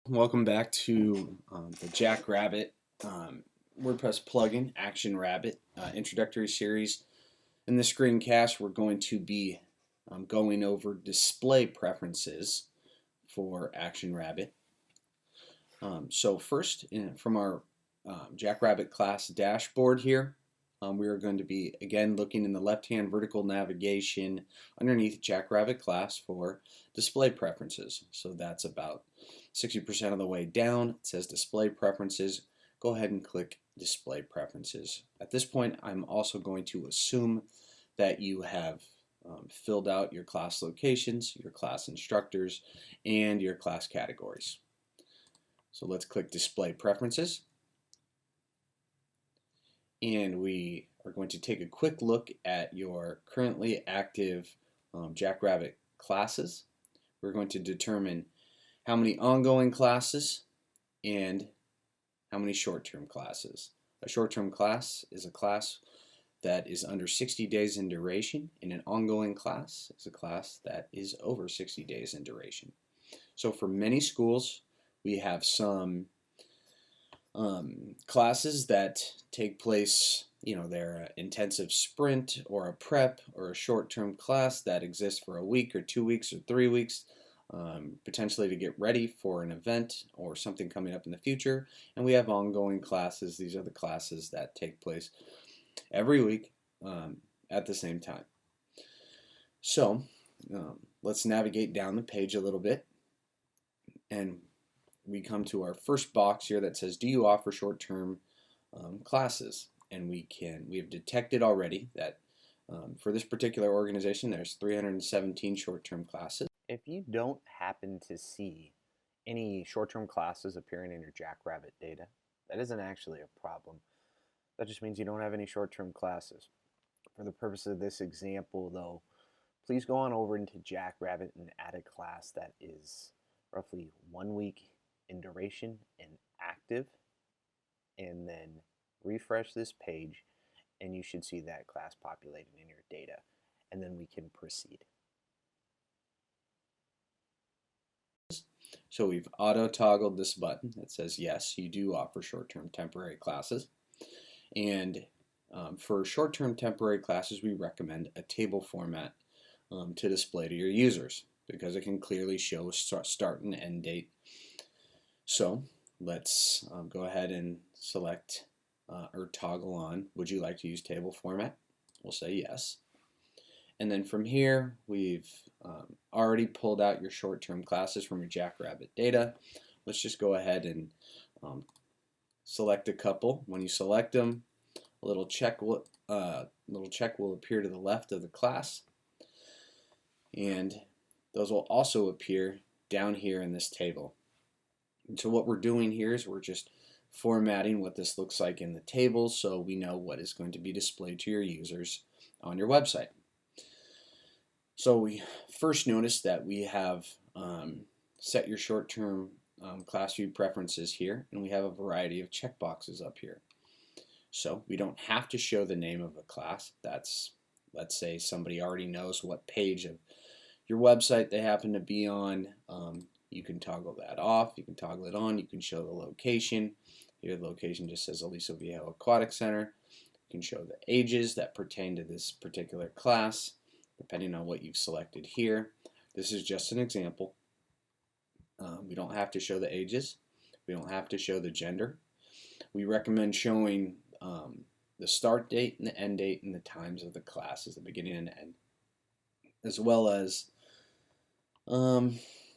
Welcome back to the Jackrabbit WordPress plugin Action Rabbit introductory series. In this screencast, we're going to be going over display preferences for Action Rabbit. So first, from our Jackrabbit class dashboard here, we are going to be again looking in the left-hand vertical navigation underneath Jackrabbit class for display preferences. So that's about 60% of the way down. It says display preferences. Go ahead and click display preferences. At this point, I'm also going to assume that you have filled out your class locations, your class instructors, and your class categories. So let's click display preferences. And we are going to take a quick look at your currently active Jackrabbit classes. We're going to determine how many ongoing classes and how many short-term classes. A short-term class is a class that is under 60 days in duration, and an ongoing class is a class that is over 60 days in duration. So for many schools, we have some classes that take place, they're an intensive sprint or a prep or a short-term class that exists for a week or 2 weeks or 3 weeks, potentially to get ready for an event or something coming up in the future. And we have ongoing classes. These are the classes that take place every week at the same time. So let's navigate down the page a little bit, and we come to our first box here that says, do you offer short-term classes? And we have detected already that for this particular organization, there's 317 short-term classes. If you don't happen to see any short-term classes appearing in your Jackrabbit data, that isn't actually a problem. That just means you don't have any short-term classes. For the purpose of this example, though, please go on over into Jackrabbit and add a class that is roughly 1 week in duration and active, and then refresh this page and you should see that class populated in your data, and then we can proceed. So we've auto toggled this button that says yes, you do offer short-term temporary classes, and for short-term temporary classes we recommend a table format to display to your users because it can clearly show start and end date. So let's go ahead and select or toggle on, would you like to use table format? We'll say yes. And then from here, we've already pulled out your short-term classes from your Jackrabbit data. Let's just go ahead and select a couple. When you select them, a little check will appear to the left of the class, and those will also appear down here in this table. And so what we're doing here is we're just formatting what this looks like in the table so we know what is going to be displayed to your users on your website. So we first notice that we have set your short-term class view preferences here, and we have a variety of checkboxes up here. So we don't have to show the name of a class. That's, let's say somebody already knows what page of your website they happen to be on. You can toggle that off, you can toggle it on, you can show the location. Here the location just says Aliso Viejo Aquatic Center. You can show the ages that pertain to this particular class, depending on what you've selected here. This is just an example. We don't have to show the ages. We don't have to show the gender. We recommend showing the start date and the end date and the times of the classes, the beginning and end, as well as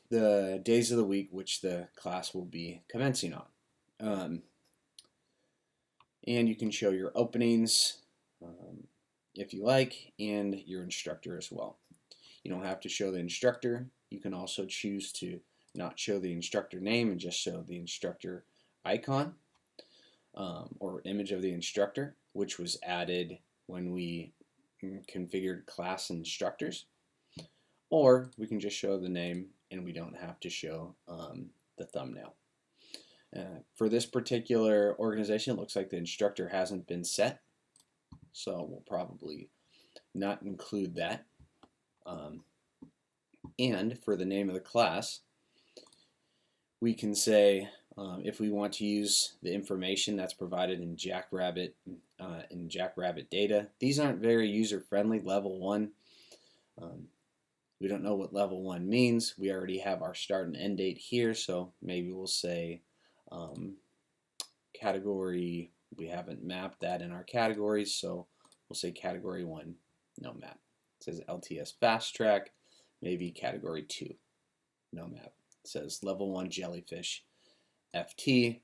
the days of the week which the class will be commencing on. And you can show your openings if you like, and your instructor as well. You don't have to show the instructor. You can also choose to not show the instructor name and just show the instructor icon or image of the instructor, which was added when we configured class instructors. Or we can just show the name and we don't have to show the thumbnail. For this particular organization, it looks like the instructor hasn't been set, so we'll probably not include that. And for the name of the class, we can say if we want to use the information that's provided in Jackrabbit data. These aren't very user-friendly. Level 1. We don't know what level 1 means. We already have our start and end date here, so maybe we'll say category. We haven't mapped that in our categories, so we'll say category 1, no map. It says LTS Fast Track, maybe category 2, no map. It says level 1 Jellyfish FT.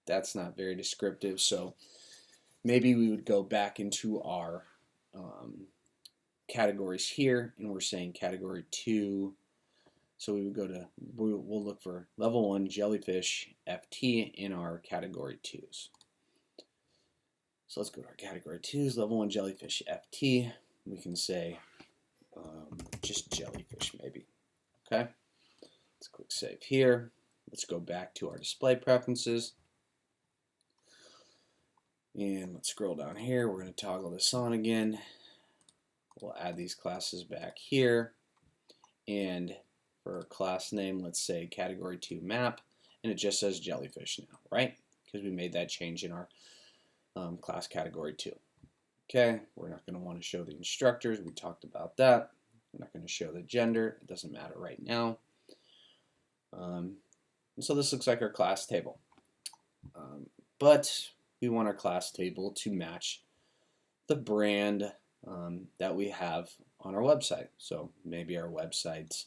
That's not very descriptive, so maybe we would go back into our categories here, and we're saying category 2. So we would go to, we'll look for level 1 Jellyfish FT in our category 2s. So let's go to our category 2s, level 1 Jellyfish FT. We can say just Jellyfish maybe. Okay, let's click Save here. Let's go back to our display preferences. And let's scroll down here. We're going to toggle this on again. We'll add these classes back here. And for our class name, let's say category 2 map. And it just says Jellyfish now, right? Because we made that change in our class category 2. Okay, we're not going to want to show the instructors. We talked about that. We're not going to show the gender. It doesn't matter right now. And so this looks like our class table. But we want our class table to match the brand that we have on our website. So maybe our website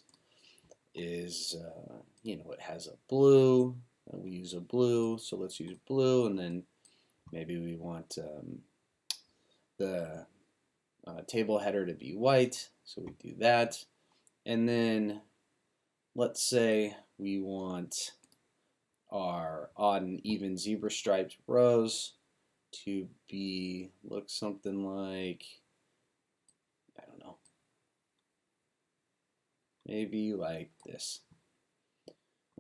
is, it has a blue. We use a blue, so let's use blue. And then maybe we want the table header to be white, so we do that. And then let's say we want our odd and even zebra striped rows to look something like, I don't know, maybe like this.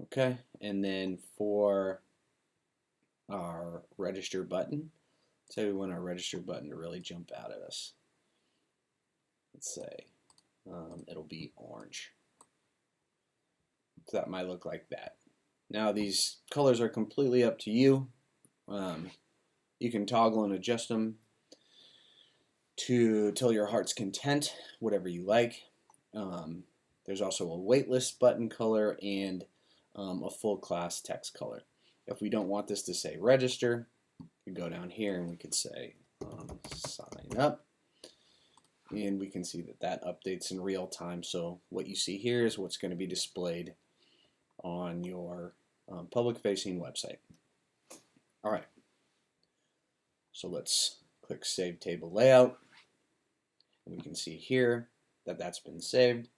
Okay, and then for our register button, say we want our register button to really jump out at us. Let's say it'll be orange. So that might look like that. Now these colors are completely up to you. You can toggle and adjust them till your heart's content, whatever you like. There's also a waitlist button color and a full class text color. If we don't want this to say register, we go down here and we could say sign up. And we can see that updates in real time. So what you see here is what's going to be displayed on your public-facing website. All right. So let's click Save Table Layout. And we can see here that that's been saved.